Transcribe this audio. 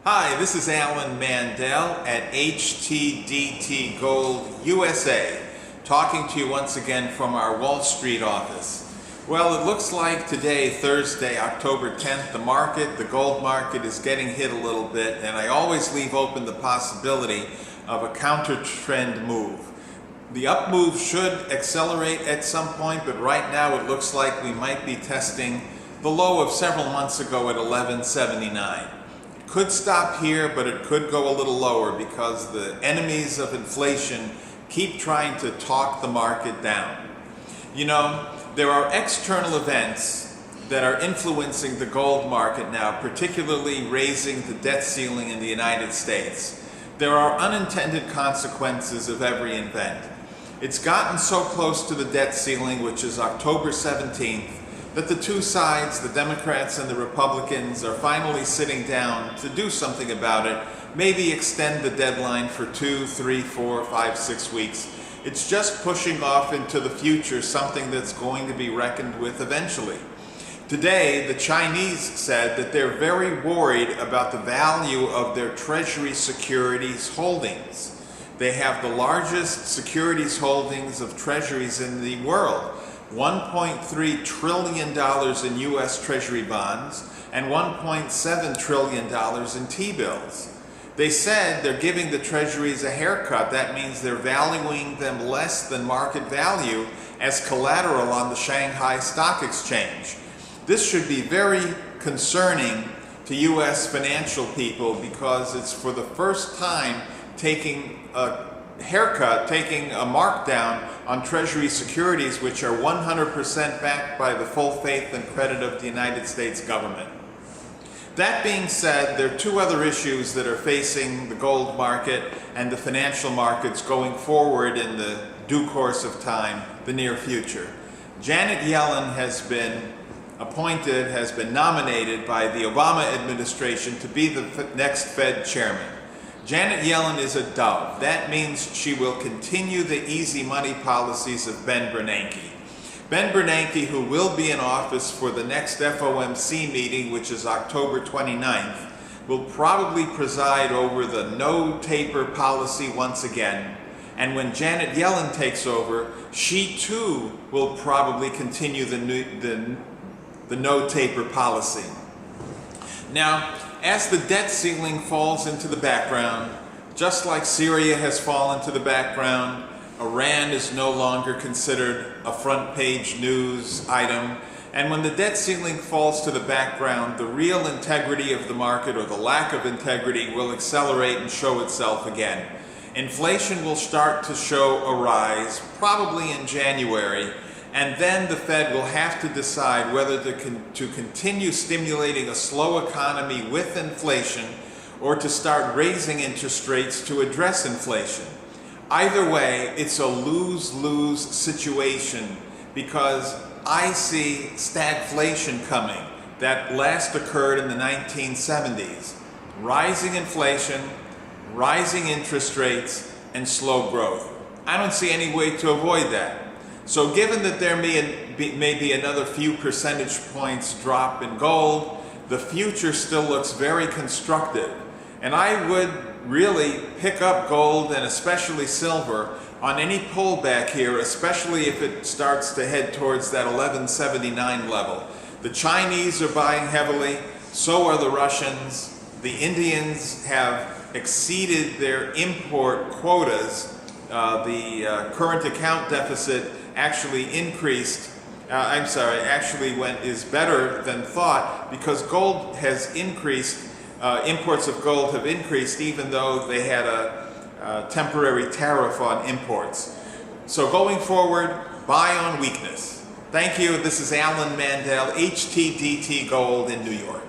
Hi, this is Alan Mandel at HTDT Gold USA, talking to you once again from our Wall Street office. Well, it looks like today, Thursday, October 10th, the gold market is getting hit a little bit, and I always leave open the possibility of a counter-trend move. The up move should accelerate at some point, but right now it looks like we might be testing the low of several months ago at 1179. Could stop here, but it could go a little lower because the enemies of inflation keep trying to talk the market down. You know, there are external events that are influencing the gold market now, particularly raising the debt ceiling in the United States. There are unintended consequences of every event. It's gotten so close to the debt ceiling, which is October 17th, that the two sides, the Democrats and the Republicans, are finally sitting down to do something about it, maybe extend the deadline for 2, 3, 4, 5, 6 weeks. It's just pushing off into the future something that's going to be reckoned with eventually. Today, the Chinese said that they're very worried about the value of their Treasury securities holdings. They have the largest securities holdings of treasuries in the world. $1.3 trillion in U.S. Treasury bonds and $1.7 trillion in T-bills. They said they're giving the treasuries a haircut. That means they're valuing them less than market value as collateral on the Shanghai Stock Exchange. This should be very concerning to U.S. financial people because it's for the first time taking a haircut, taking a markdown on Treasury securities, which are 100% backed by the full faith and credit of the United States government. That being said, there are two other issues that are facing the gold market and the financial markets going forward in the due course of time, the near future. Janet Yellen has been nominated by the Obama administration to be the next Fed chairman. Janet Yellen is a dove. That means she will continue the easy money policies of Ben Bernanke. Ben Bernanke, who will be in office for the next FOMC meeting, which is October 29th, will probably preside over the no-taper policy once again. And when Janet Yellen takes over, she too will probably continue the no-taper policy. Now, as the debt ceiling falls into the background, just like Syria has fallen to the background, Iran is no longer considered a front-page news item, and when the debt ceiling falls to the background, the real integrity of the market, or the lack of integrity, will accelerate and show itself again. Inflation will start to show a rise, probably in January, and then the Fed will have to decide whether to continue stimulating a slow economy with inflation or to start raising interest rates to address inflation. Either way, it's a lose-lose situation because I see stagflation coming that last occurred in the 1970s. Rising inflation, rising interest rates, and slow growth. I don't see any way to avoid that. So given that there may be another few percentage points drop in gold, the future still looks very constructive. And I would really pick up gold and especially silver on any pullback here, especially if it starts to head towards that 1179 level. The Chinese are buying heavily, so are the Russians. The Indians have exceeded their import quotas. The current account deficit actually is better than thought because gold has increased, imports of gold have increased even though they had a temporary tariff on imports. So going forward, buy on weakness. Thank you. This is Alan Mandel, HTDT Gold in New York.